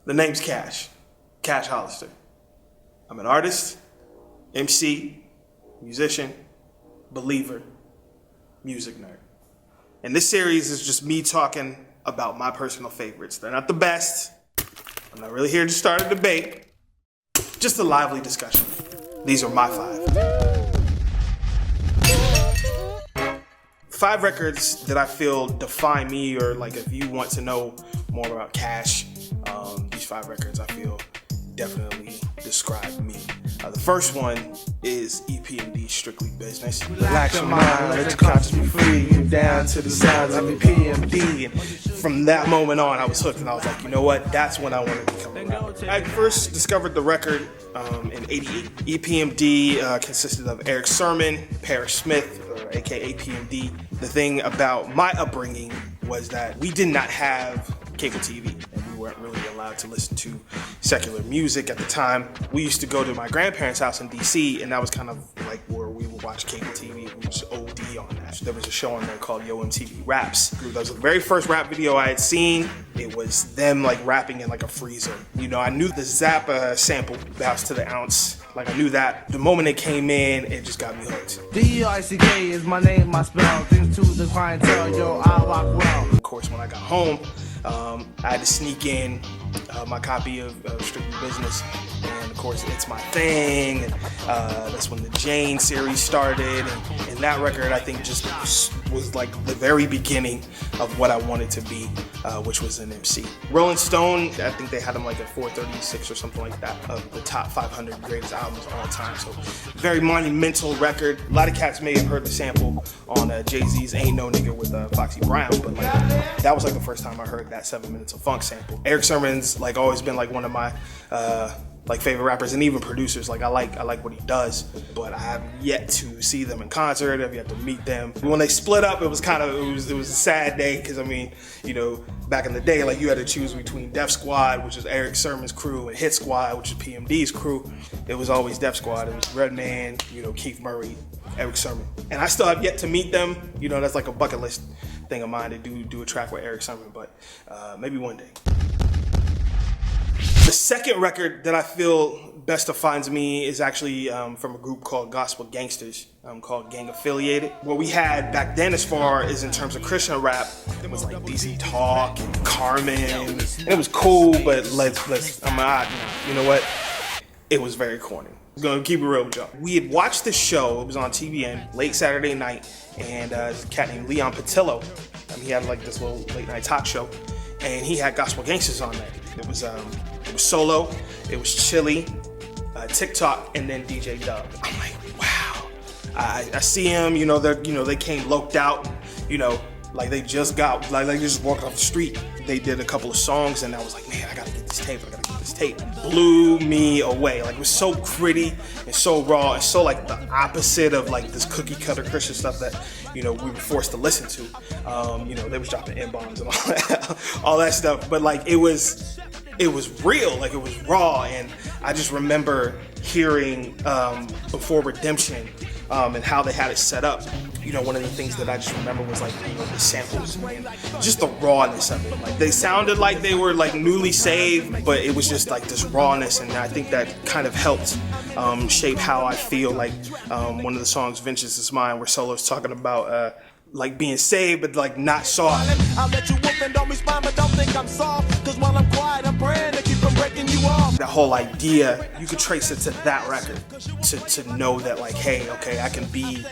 The name's Cash Hollister. I'm an artist, MC, musician, believer, music nerd. And this series is just me talking about my personal favorites. They're not the best. I'm not really here to start a debate. Just a lively discussion. These are my five records that I feel define me, or like if you want to know more about Cash, these 5 records I feel definitely describe me. The first one is EPMD, Strictly Business. Relax your mind, let your conscience be free. Get down to the sounds of EPMD. And from that moment on, I was hooked, and I was like, you know what? That's when I wanted to become a rapper. I first discovered the record in '88. EPMD consisted of Eric Sermon, Parrish Smith, aka PMD. The thing about my upbringing was that we did not have cable TV, and we weren't really allowed to listen to secular music at the time. We used to go to my grandparents' house in DC, and that was kind of like where we would watch cable TV. We would just OD on that. There was a show on there called Yo MTV Raps. That was the very first rap video I had seen. It was them like rapping in like a freezer. You know, I knew the Zappa sample, bounce to the ounce. Like I knew that. The moment it came in, it just got me hooked. D-I-C-K is my name, my spell. Things to the clientele, yo, I rock well. Of course, when I got home, I had to sneak in my copy of Strictly Business, and of course It's My Thing, and that's when the Jane series started, and that record I think just was like the very beginning of what I wanted to be, which was an MC. Rolling Stone, I think they had them like at 436 or something like that, of the top 500 greatest albums of all time, so very monumental record. A lot of cats may have heard the sample on Jay-Z's Ain't No Nigga with Foxy Brown, but like that was like the first time I heard that 7 Minutes of Funk sample. Eric Sermon's like always been like one of my like favorite rappers, and even producers. Like I like what he does, but I have yet to see them in concert. I've yet to meet them. When they split up, it was a sad day, because I mean, you know, back in the day, like you had to choose between Def Squad, which is Eric Sermon's crew, and Hit Squad, which is PMD's crew. It was always Def Squad. It was Redman, you know, Keith Murray, Eric Sermon, and I still have yet to meet them. You know, that's like a bucket list thing of mine to do a track with Eric Sermon, but maybe one day. The second record that I feel best defines me is actually from a group called Gangstas, called Gang Affiliated. What we had back then, as far as in terms of Christian rap, it was like DC Talk and Carmen, and it was cool, but you know what? It was very corny. I'm gonna keep it real with y'all. We had watched the show, it was on TVN, late Saturday night, and there's a cat named Leon Patillo. He had like this little late night talk show, and he had Gospel Gangstas on there. It was Solo, it was Chili, TikTok, and then DJ Dub. I'm like, wow. I see him, you know, they came loped out, you know, like they just got, like they just walked off the street. They did a couple of songs, and I was like, man, I gotta get this tape. Blew me away. Like it was so gritty and so raw and so like the opposite of like this cookie cutter Christian stuff that, you know, we were forced to listen to. You know, they was dropping N-bombs and all that stuff, but like it was real, like it was raw. And I just remember hearing Before Redemption and how they had it set up. You know, one of the things that I just remember was like, you know, the samples and just the rawness of it. Like they sounded like they were like newly saved, but it was just like this rawness, and I think that kind of helped shape how I feel. Like one of the songs, Vengeance Is Mine, where Solo's talking about like being saved, but like not soft. I'll let you whoop and don't respond, but don't think I'm soft, cause while I'm quiet, I'm praying to keep from breaking you off. That whole idea, you could trace it to that record, to know that like, hey, okay, I can be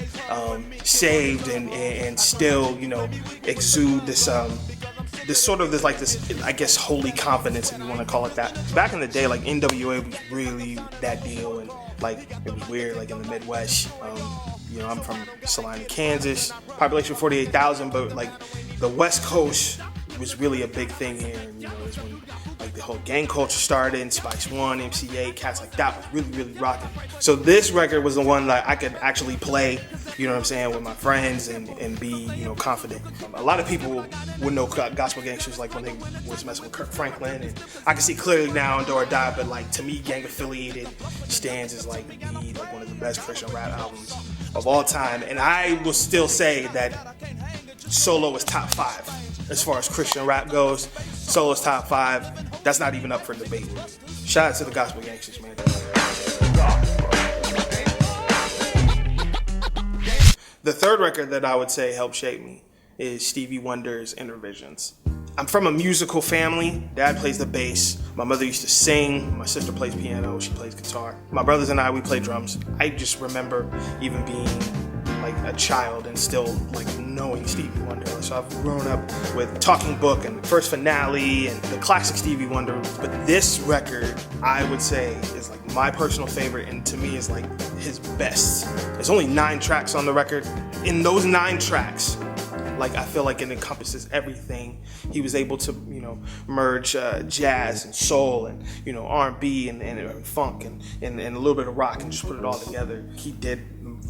saved and still, you know, exude this sort of this, I guess, holy confidence, if you want to call it that. Back in the day, like NWA was really that deal, and like it was weird, like in the Midwest. You know, I'm from Salina, Kansas, population 48,000, but like the West Coast was really a big thing here. And, you know, it's when like the whole gang culture started, and Spice One, MCA, cats like that was really, really rocking. So this record was the one that I could actually play, you know what I'm saying, with my friends and be, you know, confident. A lot of people would know Gospel Gangstas like when they was messing with Kirk Franklin, and I can see clearly now in Do or Die, but like to me, Gang Affiliated stands as like one of the best Christian rap albums of all time, and I will still say that Solo is top 5 as far as Christian rap goes. Solo's top 5. That's not even up for debate. Shout out to the Gospel Gangstas, man. The third record that I would say helped shape me is Stevie Wonder's Intervisions. I'm from a musical family. Dad plays the bass. My mother used to sing. My sister plays piano. She plays guitar. My brothers and I, we play drums. I just remember even being like a child and still like knowing Stevie Wonder. So I've grown up with Talking Book and First Finale and the classic Stevie Wonder. But this record, I would say, is like my personal favorite, and to me is like his best. There's only 9 tracks on the record. In those 9 tracks, like I feel like it encompasses everything. He was able to, merge jazz and soul and R&B and funk and a little bit of rock and just put it all together. He did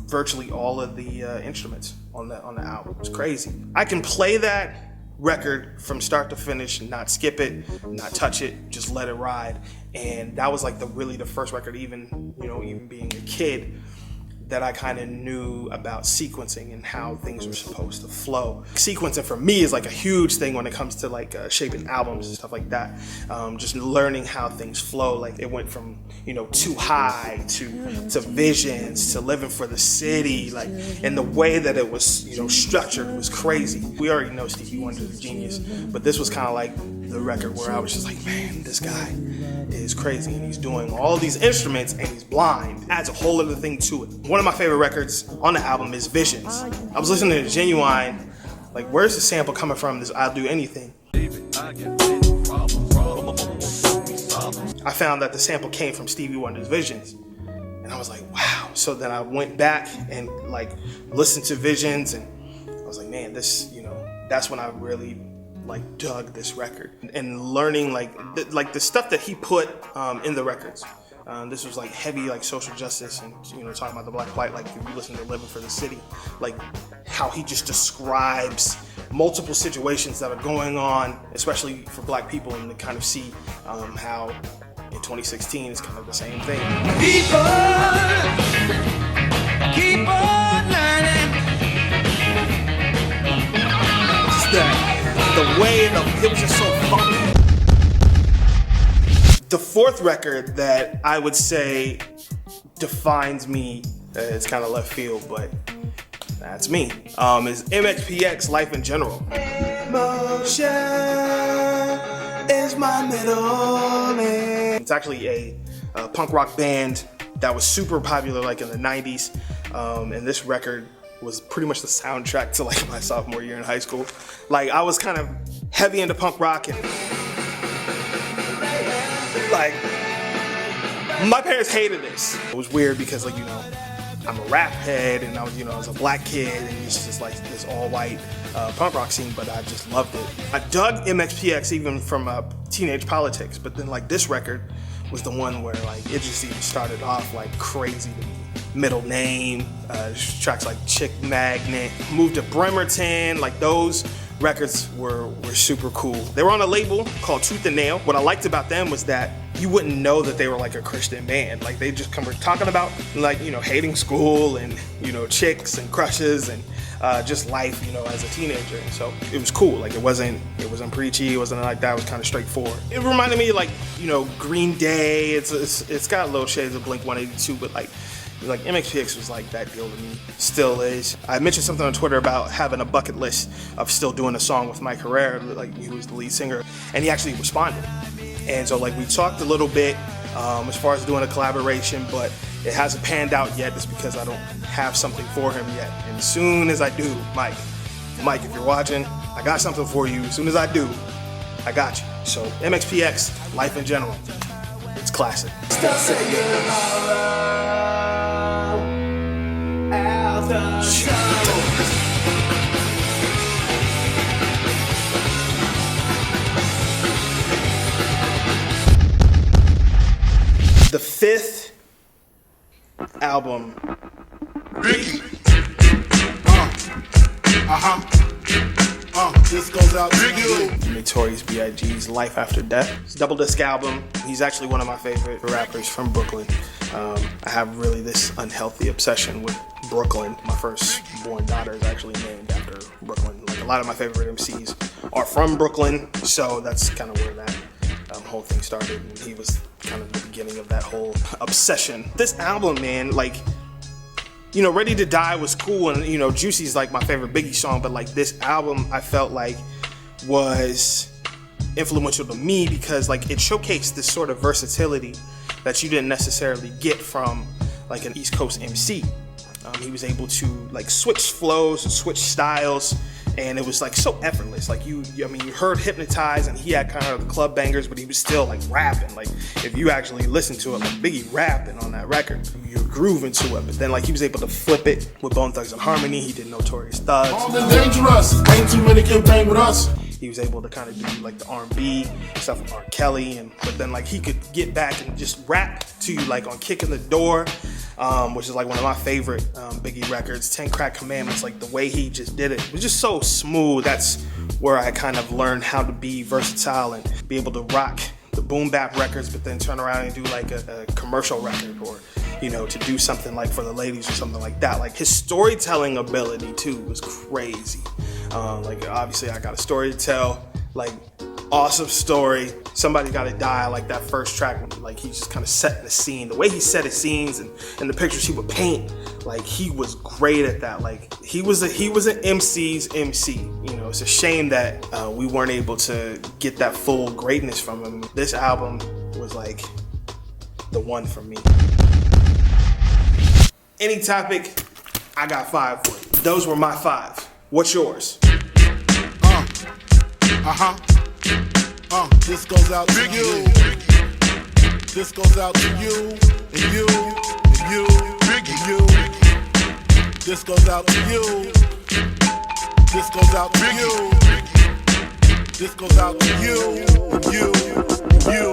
virtually all of the instruments on the album. It's crazy. I can play that record from start to finish and not skip it, not touch it, just let it ride. And that was like the first record, even being a kid, that I kind of knew about sequencing and how things were supposed to flow. Sequencing for me is like a huge thing when it comes to like shaping albums and stuff like that. Just learning how things flow. Like it went from Too High to Visions to Living for the City. Like, and the way that it was structured was crazy. We already know Stevie Wonder's a genius, but this was kind of like the record where I was just like, man, this guy is crazy, and he's doing all these instruments and he's blind. Adds a whole other thing to it. One of my favorite records on the album is Visions. I was listening to Genuine, like, where's the sample coming from? This I'll Do Anything. I found that the sample came from Stevie Wonder's Visions, and I was like, wow. So then I went back and like listened to Visions, and I was like, man, this, that's when I really like dug this record and learning like the stuff that he put in the records. This was like heavy like social justice and talking about the black plight. Like if you listen to Living for the City, like how he just describes multiple situations that are going on, especially for black people, and to kind of see how in 2016 is kind of the same thing. People keep on learning. The way it was just so funky. The fourth record that I would say defines me, it's kind of left field, but that's me, is MxPx, Life in General. Motion is my middle name. It's actually a punk rock band that was super popular like in the 90s, and this record was pretty much the soundtrack to like my sophomore year in high school. Like I was kind of heavy into punk rock, and like my parents hated this. It was weird because like I'm a rap head, and I was a black kid, and it's just like this all white punk rock scene, but I just loved it. I dug MxPx even from Teenage Politics, but then like this record was the one where like it just even started off like crazy to me. Middle Name, tracks like Chick Magnet, moved to Bremerton, like those records were super cool. They were on a label called Tooth and Nail. What I liked about them was that you wouldn't know that they were like a Christian band. Like they just were talking about like, hating school and, chicks and crushes and just life, as a teenager. And so it was cool. Like it wasn't preachy. It wasn't like that. It was kind of straightforward. It reminded me like, Green Day. It's got little shades of Blink-182, but like MxPx was like that deal to me, still is. I mentioned something on Twitter about having a bucket list of still doing a song with Mike Herrera, like he was the lead singer, and he actually responded. And so like we talked a little bit as far as doing a collaboration, but it hasn't panned out yet just because I don't have something for him yet. And as soon as I do, Mike, if you're watching, I got something for you. As soon as I do, I got you. So MxPx, Life in General, it's classic. The fifth album, Biggie. This goes out to Biggie. Notorious B.I.G's Life After Death. It's a double disc album. He's actually one of my favorite rappers from Brooklyn. I have really this unhealthy obsession with Brooklyn. My first born daughter is actually named after Brooklyn. Like a lot of my favorite MCs are from Brooklyn, so that's kind of where that whole thing started, and he was kind of the beginning of that whole obsession. This album, man, like, you know, Ready to Die was cool, and, you know, Juicy's like my favorite Biggie song, but like this album I felt like was influential to me because like it showcased this sort of versatility that you didn't necessarily get from like an East Coast MC. He was able to like switch flows and switch styles, and it was like so effortless. Like you heard Hypnotize, and he had kind of the club bangers, but he was still like rapping. Like if you actually listen to it, like Biggie rapping on that record, you're grooving to it. But then like he was able to flip it with Bone Thugs and Harmony. He did Notorious Thugs. All the dangerous, ain't too many can bang with us. He was able to kind of do like the R&B stuff with R. Kelly, but then like he could get back and just rap to you like on Kicking the Door, which is like one of my favorite Biggie records. 10 Crack Commandments, like the way he just did it was just so smooth. That's where I kind of learned how to be versatile and be able to rock the boom bap records, but then turn around and do like a commercial record, or you know, to do something like for the ladies or something like that. Like his storytelling ability too was crazy. Like obviously I got a story to tell, like awesome story. Somebody Gotta Die, like that first track, like he just kind of set the scene. The way he set his scenes and the pictures he would paint, like he was great at that. Like he was an MC's MC. You know, it's a shame that we weren't able to get that full greatness from him. This album was like the one for me. Any topic, I got 5 for you. Those were my 5. What's yours? This goes out to you. This goes out to you, and you, and you, and you. This goes out to you. This goes out to you. This goes out to you, and you, and you.